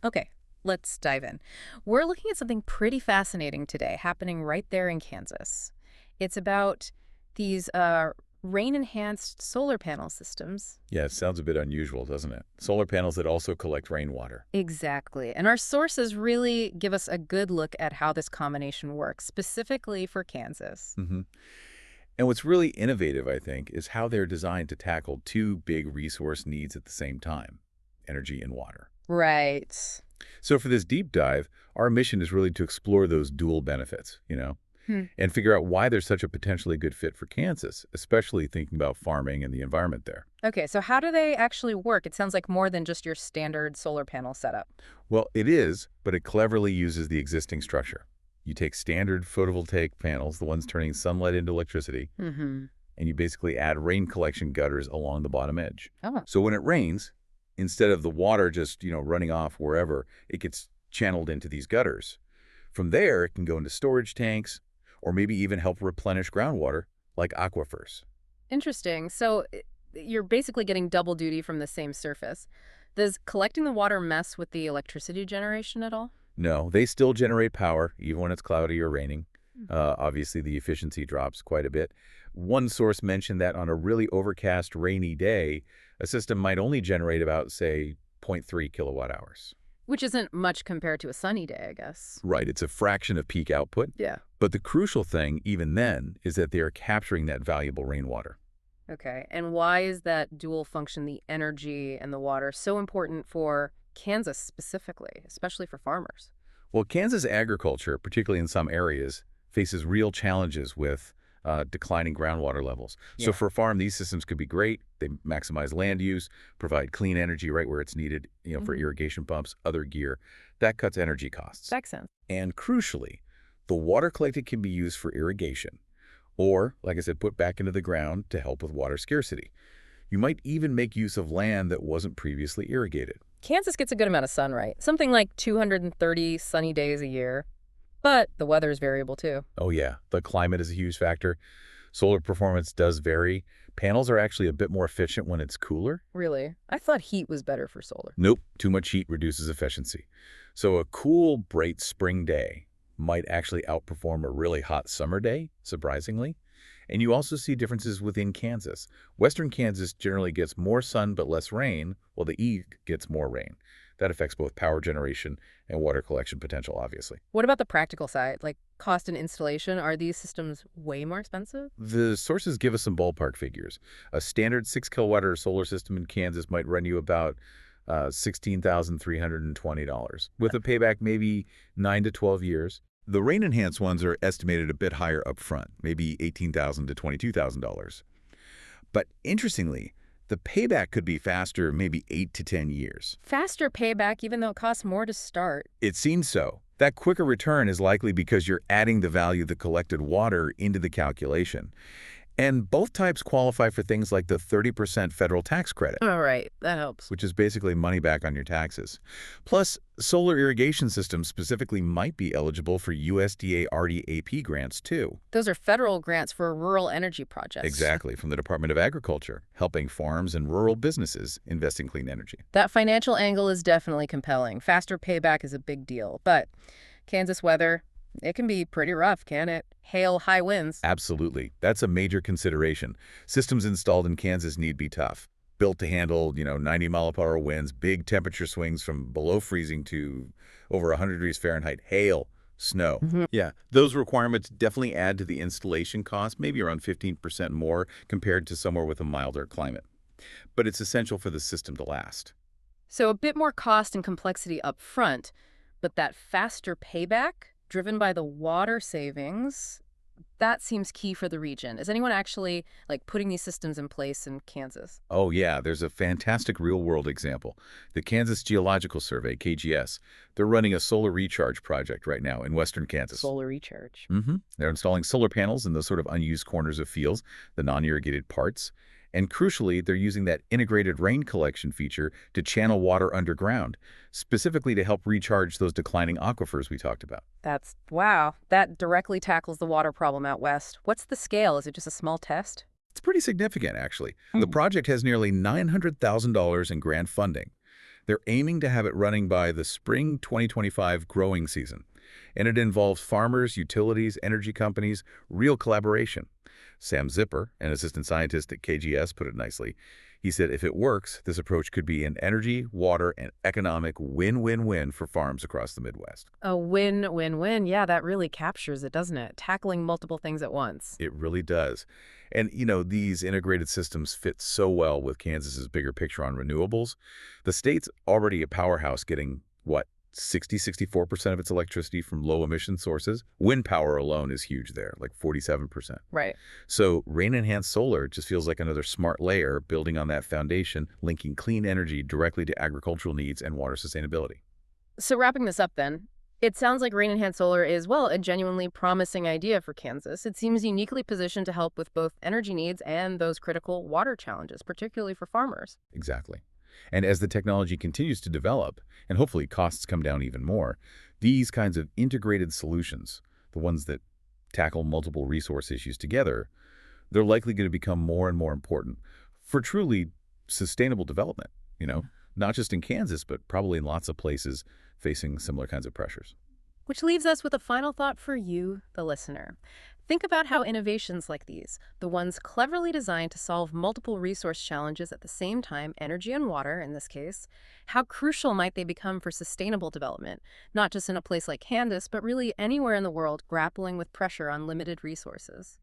Okay, let's dive in. We're looking at something pretty fascinating today happening right there in Kansas. It's about these rain-enhanced solar panel systems. Yeah, it sounds a bit unusual, doesn't it? Solar panels that also collect rainwater. Exactly. And our sources really give us a good look at how this combination works, specifically for Kansas. hmm And what's really innovative, I think, is how they're designed to tackle two big resource needs at the same time, energy and water. Right. So for this deep dive, our mission is really to explore those dual benefits, Hmm. and figure out why they're such a potentially good fit for Kansas, especially thinking about farming and the environment there. Okay, so how do they actually work? It sounds like more than just your standard solar panel setup. Well, it is, but it cleverly uses the existing structure. You take standard photovoltaic panels, the ones turning sunlight into electricity, Mm-hmm. and you basically add rain collection gutters along the bottom edge. Oh, So when it rains, instead of the water just running off wherever, it gets channeled into these gutters. From there, it can go into storage tanks or maybe even help replenish groundwater like aquifers. interesting. So you're basically getting double duty from the same surface. Does collecting the water mess with the electricity generation at all? No, they still generate power even when it's cloudy or raining. Mm. Obviously, the efficiency drops quite a bit. One source mentioned that on a really overcast, rainy day, a system might only generate about, say, zero point 0.3 kilowatt hours. Which isn't much compared to a sunny day, I guess. Right, it's a fraction of peak output. Yeah. But the crucial thing, even then, is that they are capturing that valuable rainwater. Okay. And why is that dual function, the energy and the water, so important for Kansas specifically, especially for farmers? Well, Kansas agriculture, particularly in some areas, faces real challenges with declining groundwater levels. So Yeah. for a farm, these systems could be great. They maximize land use, provide clean energy right where it's needed, for Hmm. irrigation pumps, other gear. That cuts energy costs. Makes sense. And crucially, the water collected can be used for irrigation or, like I said, put back into the ground to help with water scarcity. You might even make use of land that wasn't previously irrigated. Kansas gets a good amount of sun, right? Something like 230 sunny days a year. But the weather is variable too. Oh yeah, the climate is a huge factor. Solar performance does vary. Panels are actually a bit more efficient when it's cooler. Really? I thought heat was better for solar. Nope, too much heat reduces efficiency. So a cool, bright spring day might actually outperform a really hot summer day, surprisingly. And you also see differences within Kansas. Western Kansas generally gets more sun but less rain, while the East gets more rain. That affects both power generation and water collection potential, obviously. What about the practical side, like cost and installation? Are these systems way more expensive? The sources give us some ballpark figures. A standard 6 kilowatt-hour solar system in Kansas might run you about $16,320, with a payback maybe 9 to 12 years. The rain-enhanced ones are estimated a bit higher up front, maybe $18,000 to $22,000. But interestingly, the payback could be faster, maybe 8 to 10 years. Faster payback, even though it costs more to start. It seems so. That quicker return is likely because you're adding the value of the collected water into the calculation. And both types qualify for things like the 30% federal tax credit, All right, that helps. which is basically money back on your taxes. Plus, solar irrigation systems specifically might be eligible for USDA RDAP grants too. Those are federal grants for rural energy projects. Exactly, from the Department of Agriculture, helping farms and rural businesses invest in clean energy. That financial angle is definitely compelling. Faster payback is a big deal. But Kansas weather, it can be pretty rough, can it? Hail, high winds. Absolutely. That's a major consideration. Systems installed in Kansas need be tough. Built to handle 90-mile-per-hour winds, big temperature swings from below freezing to over 100 degrees Fahrenheit, hail, snow. Mhm. Yeah, those requirements definitely add to the installation cost, maybe around 15% more compared to somewhere with a milder climate. But it's essential for the system to last. So a bit more cost and complexity up front, but that faster payback, driven by the water savings, that seems key for the region. Is anyone actually putting these systems in place in Kansas? Oh yeah, there's a fantastic real-world example. The Kansas Geological Survey, KGS, they're running a solar recharge project right now in western Kansas. Solar recharge. They're installing solar panels in those sort of unused corners of fields, the non-irrigated parts. And crucially, they're using that integrated rain collection feature to channel water underground, specifically to help recharge those declining aquifers we talked about. Wow, that directly tackles the water problem out west. What's the scale? Is it just a small test? It's pretty significant, actually. The project has nearly $900,000 in grant funding. They're aiming to have it running by the spring 2025 growing season, and it involves farmers, utilities, energy companies, real collaboration. Sam Zipper, an assistant scientist at KGS, put it nicely. He said if it works, this approach could be an energy, water, and economic win-win-win for farms across the Midwest. A win-win-win. Yeah, that really captures it, doesn't it? Tackling multiple things at once. It really does. And, these integrated systems fit so well with Kansas's bigger picture on renewables. The state's already a powerhouse getting, what, 64% of its electricity from low-emission sources. Wind power alone is huge there, like 47%. Right. So rain-enhanced solar just feels like another smart layer building on that foundation, linking clean energy directly to agricultural needs and water sustainability. So wrapping this up then, it sounds like rain-enhanced solar is, well, a genuinely promising idea for Kansas. It seems uniquely positioned to help with both energy needs and those critical water challenges, particularly for farmers. Exactly. And as the technology continues to develop, and hopefully costs come down even more, these kinds of integrated solutions, the ones that tackle multiple resource issues together, they're likely going to become more and more important for truly sustainable development, not just in Kansas, but probably in lots of places facing similar kinds of pressures. Which leaves us with a final thought for you, the listener. Think about how innovations like these, the ones cleverly designed to solve multiple resource challenges at the same time, energy and water in this case, how crucial might they become for sustainable development, not just in a place like Kansas, but really anywhere in the world grappling with pressure on limited resources.